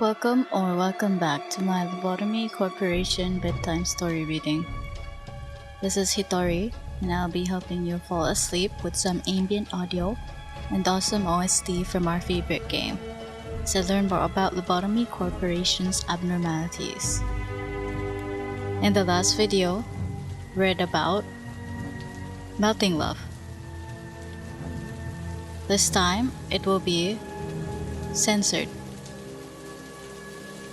Welcome back to my Lobotomy Corporation bedtime story reading. This is Hitori, and I'll be helping you fall asleep with some ambient audio and awesome OST from our favorite game, as I learn more about Lobotomy Corporation's abnormalities. In the last video, we read about melting love. This time, it will be censored.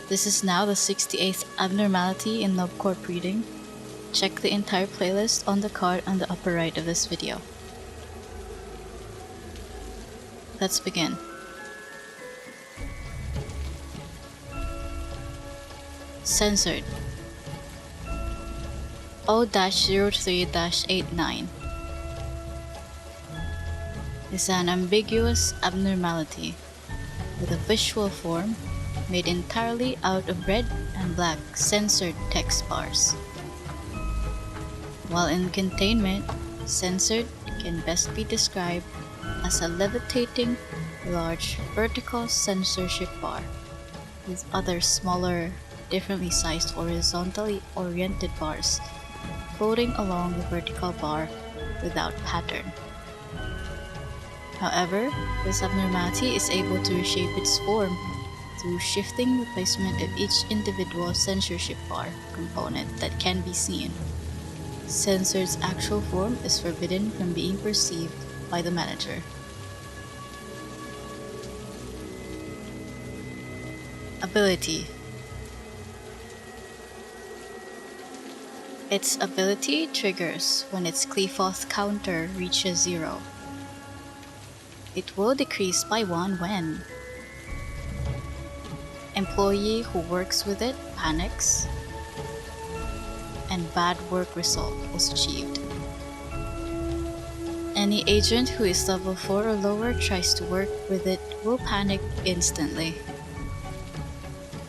This is now the 68th abnormality in Lob Corp reading. Check the entire playlist on the card on the upper right of this video. Let's begin. Censored O-03-89 is an ambiguous abnormality with a visual form made entirely out of red and black censored text bars. While in containment, censored can best be described as a levitating, large vertical censorship bar with other smaller, differently sized horizontally oriented bars floating along the vertical bar without pattern. However, this abnormality is able to reshape its form through shifting the placement of each individual censorship bar component that can be seen. Censored's actual form is forbidden from being perceived by the manager. Ability. Its ability triggers when its Qliphothr counter reaches 0. It will decrease by 1 when employee who works with it panics and bad work result was achieved. Any agent who is level 4 or lower tries to work with it will panic instantly.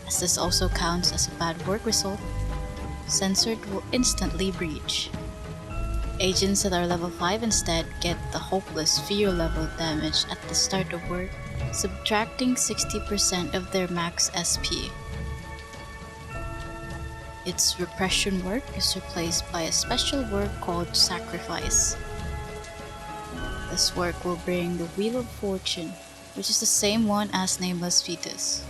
As this also counts as a bad work result, censored will instantly breach. Agents that are level 5 instead get the hopeless fear level damage at the start of work, subtracting 60% of their max SP. Its repression work is replaced by a special work called Sacrifice. This work will bring the Wheel of Fortune, which is the same one as Nameless Fetus.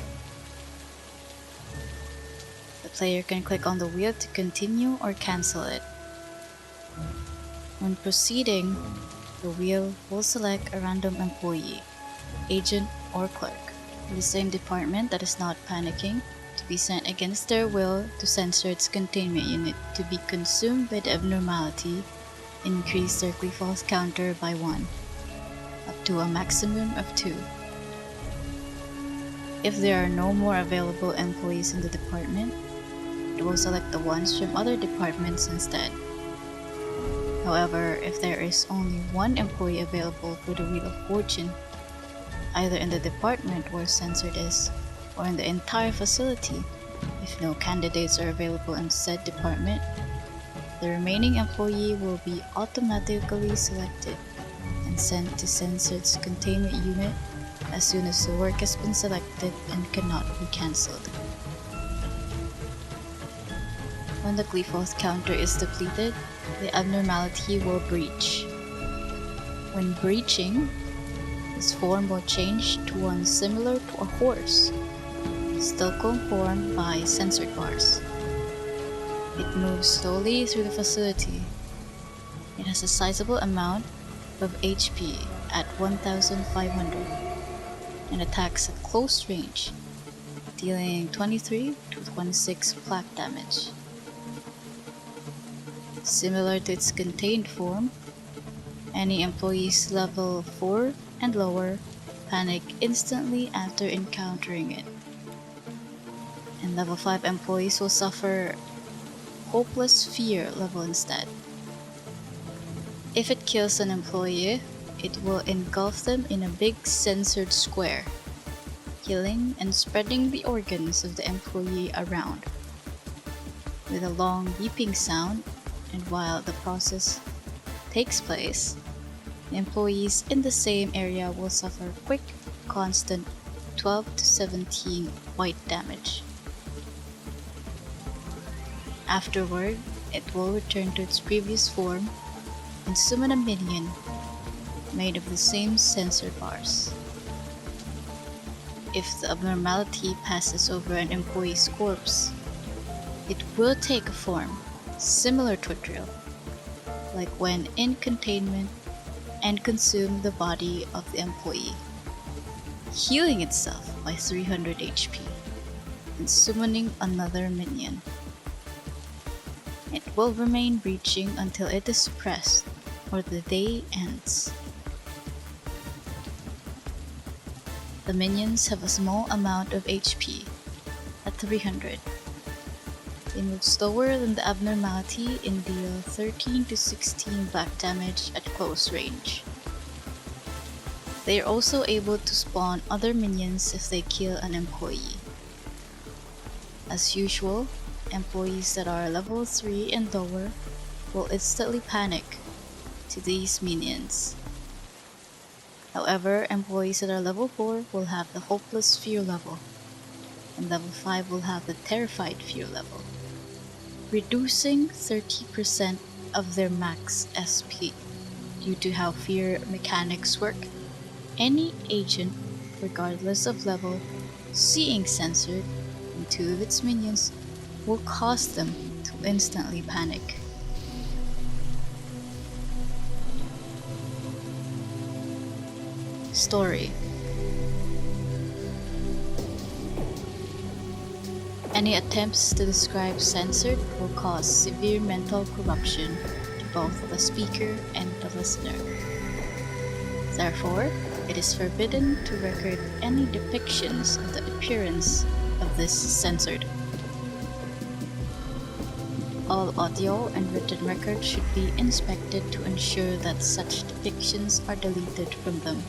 The player can click on the wheel to continue or cancel it. When proceeding, the wheel will select a random employee, agent, or clerk in the same department that is not panicking to be sent against their will to Censored's containment unit to be consumed by the abnormality and increase their Qliphothr counter by 1, up to a maximum of 2. If there are no more available employees in the department, it will select the ones from other departments instead. However, if there is only one employee available for the Wheel of Fortune, either in the department where censored is, or in the entire facility, if no candidates are available in said department, the remaining employee will be automatically selected and sent to censored's containment unit as soon as the work has been selected and cannot be cancelled. When the Qliphothr counter is depleted, the abnormality will breach. When breaching, its form will change to one similar to a horse, still conformed by censored bars. It moves slowly through the facility. It has a sizable amount of HP at 1,500 and attacks at close range, dealing 23 to 26 flak damage. Similar to its contained form, any employees level 4 and lower panic instantly after encountering it, and level 5 employees will suffer hopeless fear level instead. If it kills an employee, it will engulf them in a big censored square, killing and spreading the organs of the employee around. With a long beeping sound, and while the process takes place, the employees in the same area will suffer quick, constant 12 to 17 white damage. Afterward, it will return to its previous form and summon a minion made of the same sensor bars. If the abnormality passes over an employee's corpse, it will take a form similar to a drill, like when in containment, and consume the body of the employee, healing itself by 300 HP and summoning another minion. It will remain breaching until it is suppressed or the day ends. The minions have a small amount of HP at 300. They move slower than the abnormality and deal 13 to 16 black damage at close range. They are also able to spawn other minions if they kill an employee. As usual, employees that are level 3 and lower will instantly panic to these minions. However, employees that are level 4 will have the hopeless fear level, and level 5 will have the terrified fear level, reducing 30% of their max SP. Due to how fear mechanics work, any agent, regardless of level, seeing censored and 2 of its minions will cause them to instantly panic. Story. Any attempts to describe censored will cause severe mental corruption to both the speaker and the listener. Therefore, it is forbidden to record any depictions of the appearance of this censored. All audio and written records should be inspected to ensure that such depictions are deleted from them.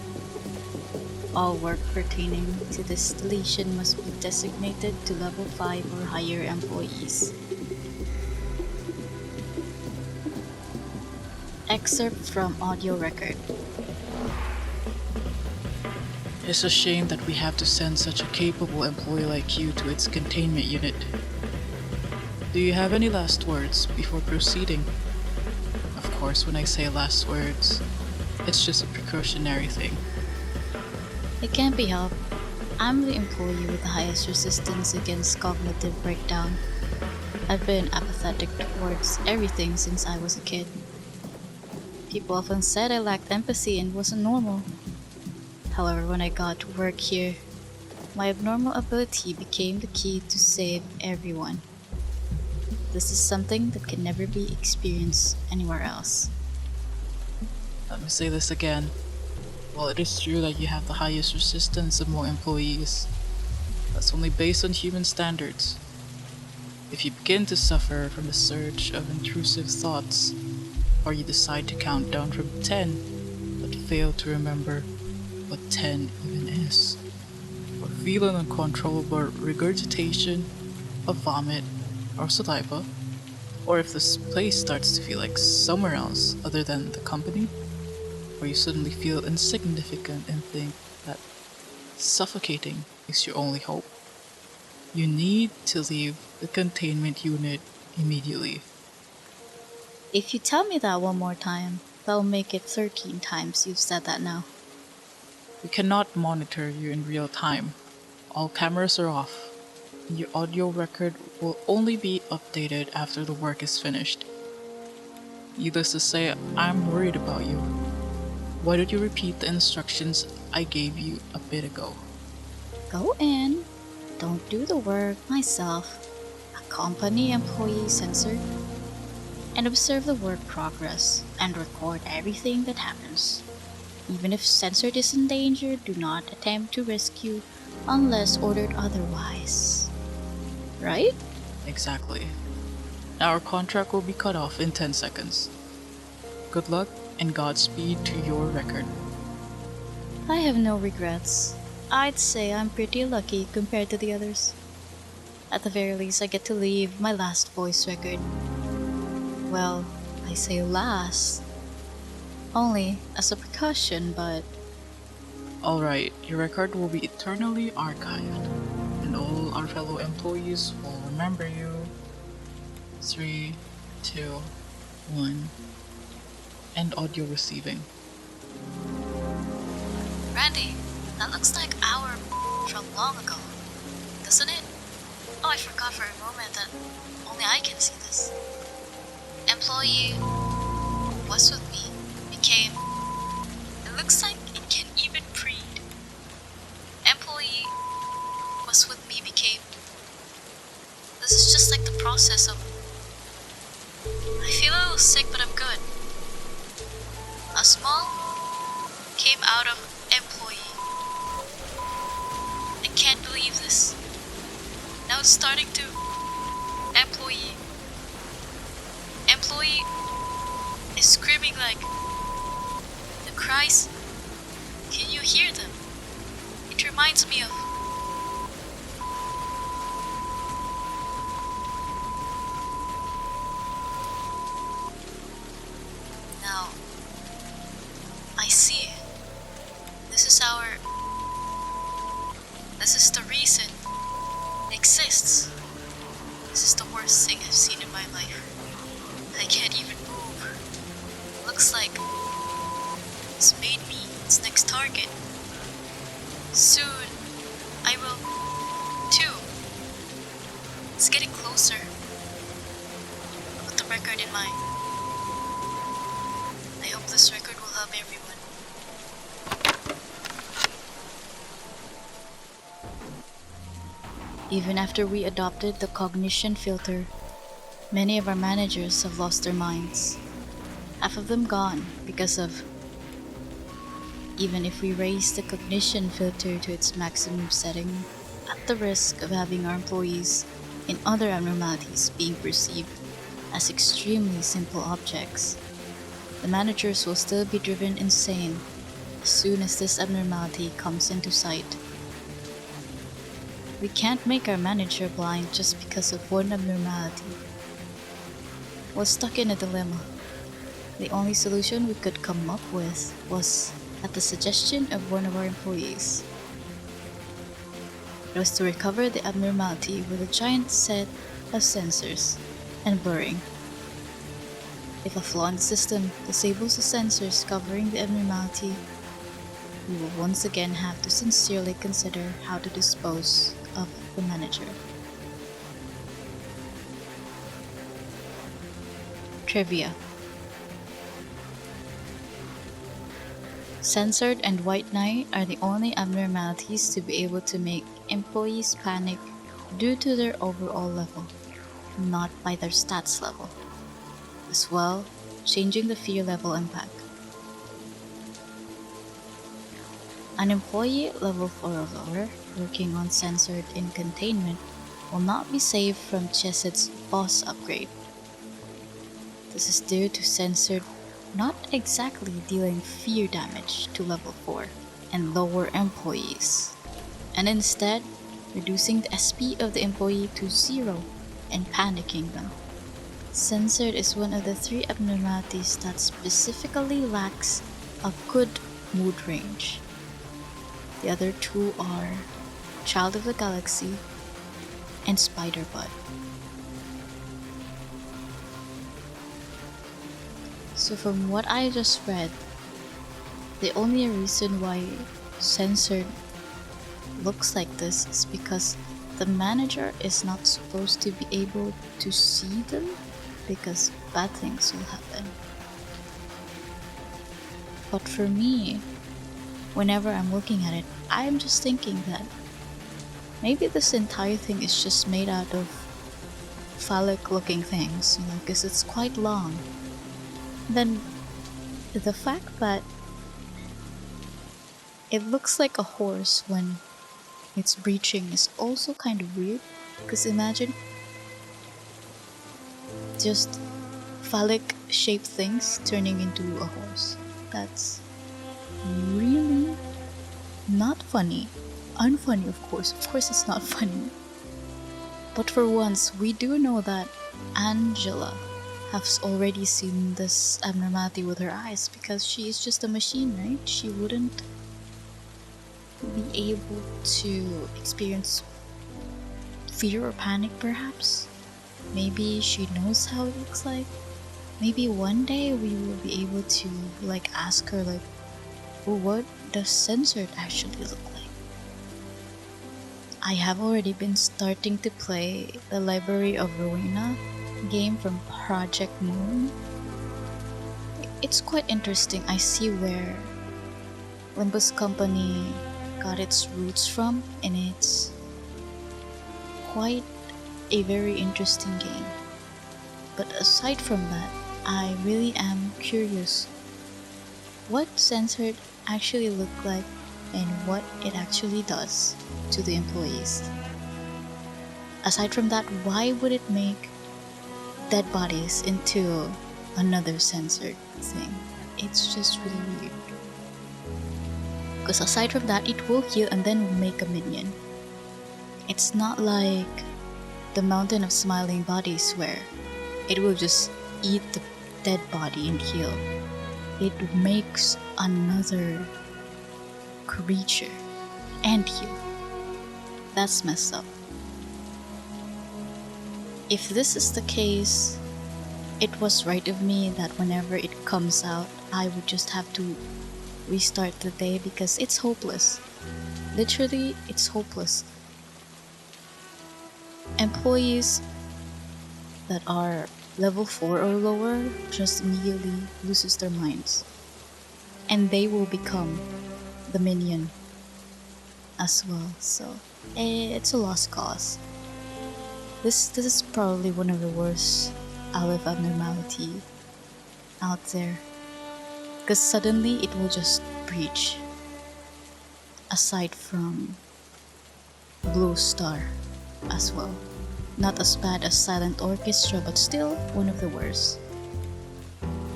All work pertaining to this deletion must be designated to level 5 or higher employees. Excerpt from audio record. It's a shame that we have to send such a capable employee like you to its containment unit. Do you have any last words before proceeding? Of course, when I say last words, it's just a precautionary thing. It can't be helped. I'm the employee with the highest resistance against cognitive breakdown. I've been apathetic towards everything since I was a kid. People often said I lacked empathy and wasn't normal. However, when I got to work here, my abnormal ability became the key to save everyone. This is something that can never be experienced anywhere else. Let me say this again. While it is true that you have the highest resistance among employees, that's only based on human standards. If you begin to suffer from the surge of intrusive thoughts, or you decide to count down from 10 but fail to remember what 10 even is, or feel an uncontrollable regurgitation of vomit or saliva, or if this place starts to feel like somewhere else other than the company, or you suddenly feel insignificant and think that suffocating is your only hope, you need to leave the containment unit immediately. If you tell me that one more time, that'll make it 13 times you've said that now. We cannot monitor you in real time. All cameras are off. Your audio record will only be updated after the work is finished. Needless to say, I'm worried about you. Why don't you repeat the instructions I gave you a bit ago? Go in, don't do the work myself, accompany employee censored, and observe the work progress and record everything that happens. Even if censored is in danger, do not attempt to rescue unless ordered otherwise. Right? Exactly. Our contract will be cut off in 10 seconds. Good luck and Godspeed to your record. I have no regrets. I'd say I'm pretty lucky compared to the others. At the very least, I get to leave my last voice record. Well, I say last only as a precaution, but Alright, your record will be eternally archived, and all our fellow employees will remember you. 3, 2, 1. End audio receiving. Randy, that looks like our from long ago, doesn't it? Oh, I forgot for a moment that only I can see this. Employee who was with me became. It looks like it can even breed. Employee was with me became. This is just like the process of. I feel a little sick, but I'm good. A small came out of employee. I can't believe this. Now it's starting to. Employee. Employee is screaming like. The cries. Can you hear them? It reminds me of. Now, I see. This is our. This is the reason it exists. This is the worst thing I've seen in my life. I can't even move. Looks like it's made me its next target. Soon, I will too. It's getting closer. With the record in mind. I hope this record will help everyone. Even after we adopted the cognition filter, many of our managers have lost their minds. Half of them gone because of. Even if we raise the cognition filter to its maximum setting, at the risk of having our employees in other abnormalities being perceived as extremely simple objects, the managers will still be driven insane as soon as this abnormality comes into sight. We can't make our manager blind just because of one abnormality. We're stuck in a dilemma. The only solution we could come up with was at the suggestion of one of our employees. It was to recover the abnormality with a giant set of sensors and blurring. If a flaw in the system disables the sensors covering the abnormality, we will once again have to sincerely consider how to dispose of the manager. Trivia. Censored and white knight are the only abnormalities to be able to make employees panic due to their overall level, not by their stats level, as well changing the fear level impact. An employee level 4 or lower working on censored in containment will not be saved from Chesid's boss upgrade. This is due to censored not exactly dealing fear damage to level 4 and lower employees, and instead reducing the SP of the employee to 0 and panicking them. Censored is one of the 3 abnormalities that specifically lacks a good mood range. The other 2 are Child of the Galaxy and Spider-Bud. So from what I just read, the only reason why Censored looks like this is because the manager is not supposed to be able to see them because bad things will happen. But for me, whenever I'm looking at it, I'm just thinking that maybe this entire thing is just made out of phallic looking things, because it's quite long. Then the fact that it looks like a horse when it's breaching is also kind of weird, because imagine just phallic shaped things turning into a horse. That's really not funny. Unfunny, of course it's not funny. But for once, we do know that Angela has already seen this abnormality with her eyes, because she is just a machine, right? She wouldn't be able to experience fear or panic, perhaps. Maybe she knows how it looks like. Maybe one day we will be able to ask her well, what does censored actually look like? I have already been starting to play the Library of Rowena game from Project Moon. It's quite interesting. I see where Limbus Company got its roots from, and it's quite a very interesting game. But aside from that, I really am curious what censored actually look like and what it actually does to the employees. Aside from that, why would it make dead bodies into another censored thing? It's just really weird. Because aside from that, it will heal and then make a minion. It's not like the Mountain of Smiling Bodies where it will just eat the dead body and heal. It makes another creature and heal. That's messed up. If this is the case, it was right of me that whenever it comes out, I would just have to restart the day because it's hopeless. Literally, it's hopeless. Employees that are level 4 or lower just immediately loses their minds. And they will become the minion as well. So it's a lost cause. This is probably one of the worst Aleph abnormality out there. Because suddenly it will just breach. Aside from Blue Star as well. Not as bad as Silent Orchestra, but still one of the worst.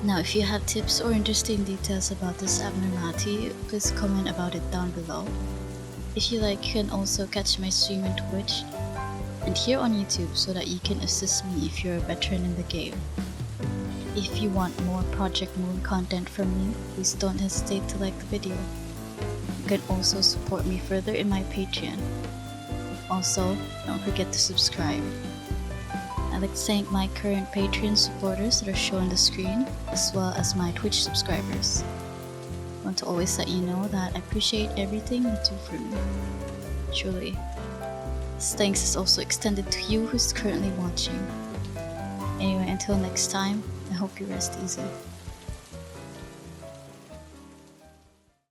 Now, if you have tips or interesting details about this abnormality, please comment about it down below. If you like, you can also catch my stream on Twitch and here on YouTube so that you can assist me if you're a veteran in the game. If you want more Project Moon content from me, please don't hesitate to like the video. You can also support me further in my Patreon. Also, don't forget to subscribe. I'd like to thank my current Patreon supporters that are shown on the screen, as well as my Twitch subscribers. I want to always let you know that I appreciate everything you do for me. Truly. This thanks is also extended to you who's currently watching. Anyway, until next time, I hope you rest easy.